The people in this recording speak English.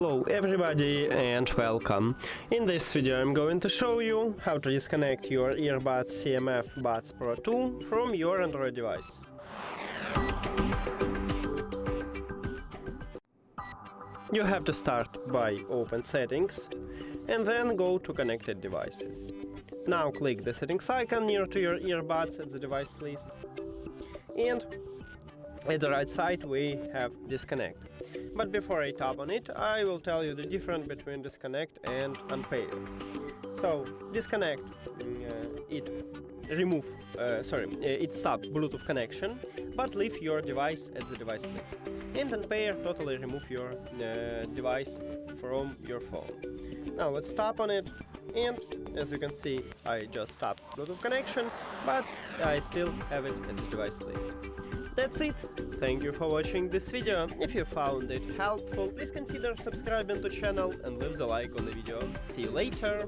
Hello everybody and welcome. In this video I'm going to show you how to disconnect your earbuds CMF Buds Pro 2 from your Android device. You have to start by open settings and then go to connected devices. Now click the settings icon near to your earbuds at the device list, and at the right side we have disconnect. But before I tap on it, I will tell you the difference between disconnect and unpair. So disconnect, it stops Bluetooth connection, but leave your device at the device list. And unpair totally remove your device from your phone. Now let's tap on it, and as you can see, I just stopped Bluetooth connection, but I still have it at the device list. That's it. Thank you for watching this video. If you found it helpful, please consider subscribing to the channel and leave a like on the video. See you later!